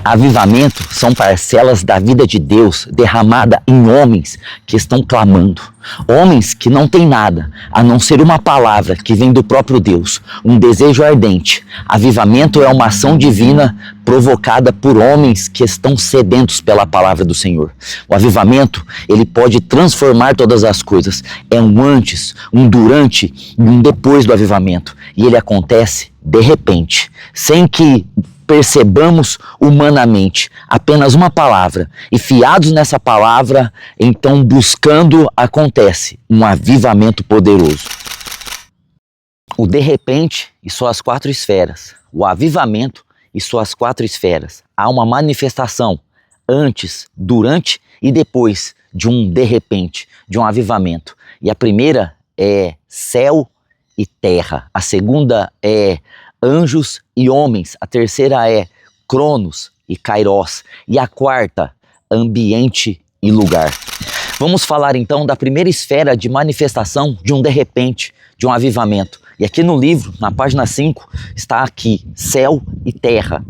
Avivamento são parcelas da vida de Deus derramada em homens que estão clamando. Homens que não têm nada, a não ser uma palavra que vem do próprio Deus, um desejo ardente. Avivamento é uma ação divina provocada por homens que estão sedentos pela palavra do Senhor. O avivamento, ele pode transformar todas as coisas. É um antes, um durante e um depois do avivamento. E ele acontece de repente, sem que percebamos humanamente apenas uma palavra e fiados nessa palavra, então buscando acontece um avivamento poderoso. O de repente e suas 4 esferas, o avivamento e suas 4 esferas. Há uma manifestação antes, durante e depois de um de repente, de um avivamento. E a primeira é céu e terra, a segunda é anjos e homens, a terceira é Cronos e Kairos, e a quarta, ambiente e lugar. Vamos falar então da primeira esfera de manifestação de um de repente, de um avivamento. E aqui no livro, na página 5, está aqui, céu e terra.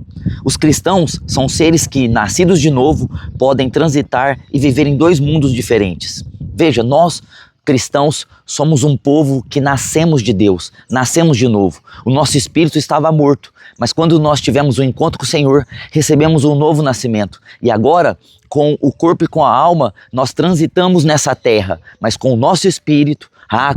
Os cristãos são seres que, nascidos de novo, podem transitar e viver em 2 mundos diferentes. Veja, nós cristãos somos um povo que nascemos de Deus, nascemos de novo. O nosso espírito estava morto, mas quando nós tivemos um encontro com o Senhor, recebemos um novo nascimento. E agora, com o corpo e com a alma, nós transitamos nessa terra, mas com o nosso espírito,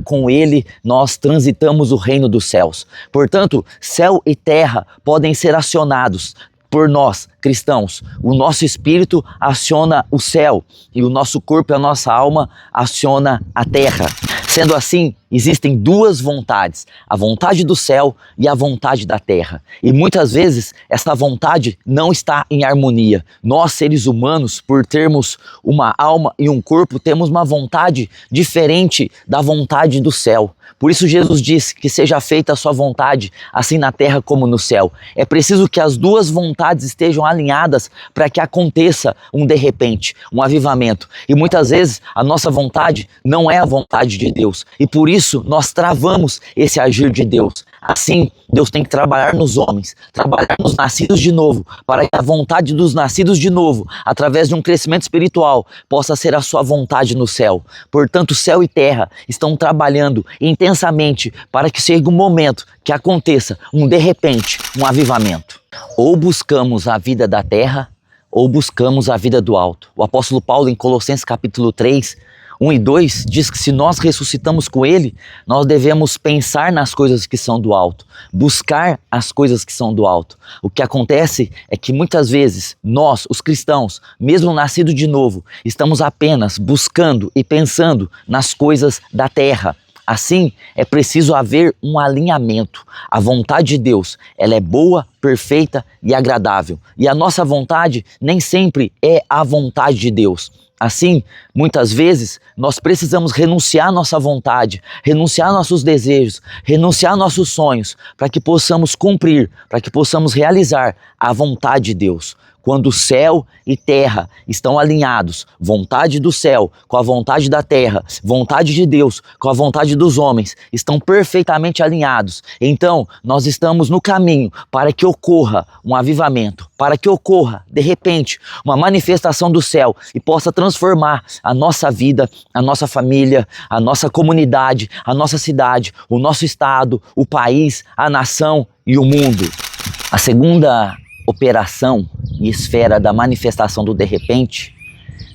com ele nós transitamos o reino dos céus. Portanto, céu e terra podem ser acionados por nós, cristãos. O nosso espírito aciona o céu e o nosso corpo e a nossa alma aciona a terra. Sendo assim, existem 2 vontades, a vontade do céu e a vontade da terra. E muitas vezes essa vontade não está em harmonia. Nós, seres humanos, por termos uma alma e um corpo, temos uma vontade diferente da vontade do céu. Por isso Jesus disse que seja feita a sua vontade, assim na terra como no céu. É preciso que as 2 vontades estejam alinhadas para que aconteça um de repente, um avivamento. E muitas vezes a nossa vontade não é a vontade de Deus. E por isso nós travamos esse agir de Deus. Assim, Deus tem que trabalhar nos homens, trabalhar nos nascidos de novo, para que a vontade dos nascidos de novo, através de um crescimento espiritual, possa ser a sua vontade no céu. Portanto, céu e terra estão trabalhando intensamente para que chegue um momento que aconteça um de repente, um avivamento. Ou buscamos a vida da terra, ou buscamos a vida do alto. O apóstolo Paulo, em Colossenses capítulo 3, 1 e 2, diz que se nós ressuscitamos com ele, nós devemos pensar nas coisas que são do alto, buscar as coisas que são do alto. O que acontece é que muitas vezes nós, os cristãos, mesmo nascidos de novo, estamos apenas buscando e pensando nas coisas da terra. Assim, é preciso haver um alinhamento. A vontade de Deus, ela é boa, perfeita e agradável. E a nossa vontade nem sempre é a vontade de Deus. Assim, muitas vezes, nós precisamos renunciar à nossa vontade, renunciar nossos desejos, renunciar nossos sonhos, para que possamos cumprir, para que possamos realizar a vontade de Deus. Quando céu e terra estão alinhados, vontade do céu com a vontade da terra, vontade de Deus com a vontade dos homens, estão perfeitamente alinhados. Então, nós estamos no caminho para que ocorra um avivamento, para que ocorra, de repente, uma manifestação do céu e possa transformar a nossa vida, a nossa família, a nossa comunidade, a nossa cidade, o nosso estado, o país, a nação e o mundo. A segunda operação e esfera da manifestação do de repente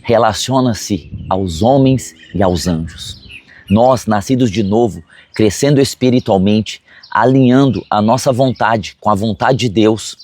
relaciona-se aos homens e aos anjos. Nós, nascidos de novo, crescendo espiritualmente, alinhando a nossa vontade com a vontade de Deus,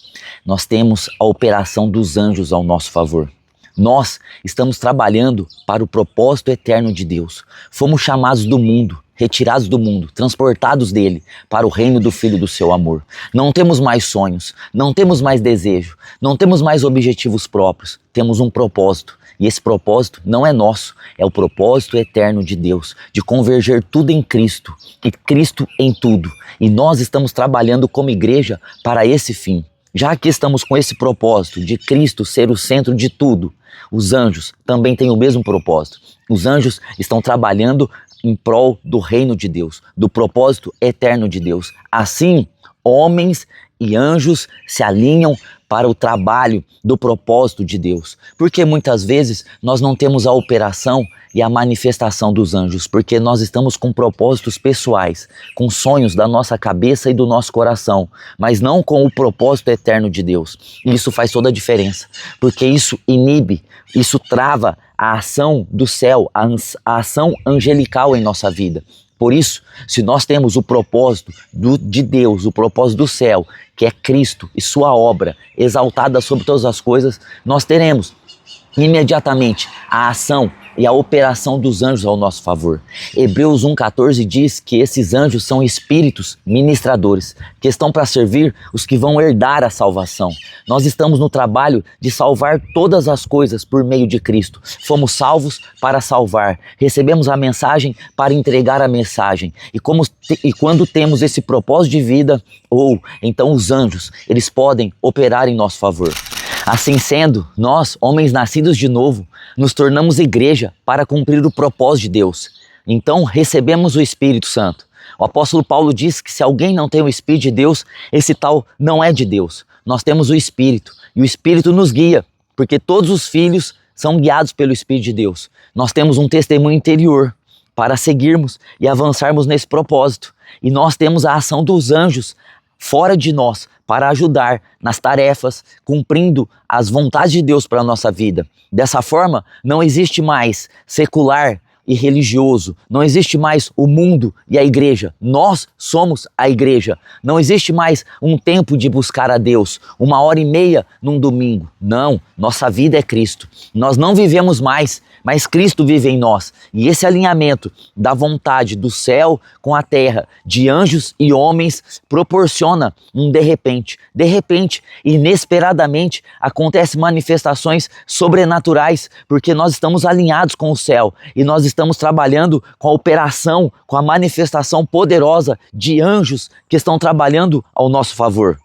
nós temos a operação dos anjos ao nosso favor. Nós estamos trabalhando para o propósito eterno de Deus. Fomos chamados do mundo, retirados do mundo, transportados dele para o reino do Filho do seu amor. Não temos mais sonhos, não temos mais desejo, não temos mais objetivos próprios, temos um propósito. E esse propósito não é nosso, é o propósito eterno de Deus, de converger tudo em Cristo e Cristo em tudo. E nós estamos trabalhando como igreja para esse fim. Já que estamos com esse propósito de Cristo ser o centro de tudo, os anjos também têm o mesmo propósito. Os anjos estão trabalhando em prol do reino de Deus, do propósito eterno de Deus. Assim, homens e anjos se alinham para o trabalho do propósito de Deus. Porque muitas vezes nós não temos a operação e a manifestação dos anjos, porque nós estamos com propósitos pessoais, com sonhos da nossa cabeça e do nosso coração, mas não com o propósito eterno de Deus. E isso faz toda a diferença, porque isso inibe, isso trava a ação do céu, a ação angelical em nossa vida. Por isso, se nós temos o propósito de Deus, o propósito do céu, que é Cristo e sua obra exaltada sobre todas as coisas, nós teremos imediatamente a ação e a operação dos anjos ao nosso favor. Hebreus 1,14 diz que esses anjos são espíritos ministradores, que estão para servir os que vão herdar a salvação. Nós estamos no trabalho de salvar todas as coisas por meio de Cristo. Fomos salvos para salvar, recebemos a mensagem para entregar a mensagem. E quando temos esse propósito de vida, então os anjos, eles podem operar em nosso favor. Assim sendo, nós, homens nascidos de novo, nos tornamos igreja para cumprir o propósito de Deus. Então recebemos o Espírito Santo. O apóstolo Paulo diz que se alguém não tem o Espírito de Deus, esse tal não é de Deus. Nós temos o Espírito e o Espírito nos guia, porque todos os filhos são guiados pelo Espírito de Deus. Nós temos um testemunho interior para seguirmos e avançarmos nesse propósito. E nós temos a ação dos anjos fora de nós, para ajudar nas tarefas, cumprindo as vontades de Deus para a nossa vida. Dessa forma, não existe mais secular e religioso, não existe mais o mundo e a igreja. Nós somos a igreja. Não existe mais um tempo de buscar a Deus, 1h30 num domingo. Não, nossa vida é Cristo. Nós não vivemos mais, mas Cristo vive em nós. E esse alinhamento da vontade do céu com a terra, de anjos e homens, proporciona um de repente, inesperadamente, acontecem manifestações sobrenaturais, porque nós estamos alinhados com o céu e nós estamos trabalhando com a operação, com a manifestação poderosa de anjos que estão trabalhando ao nosso favor.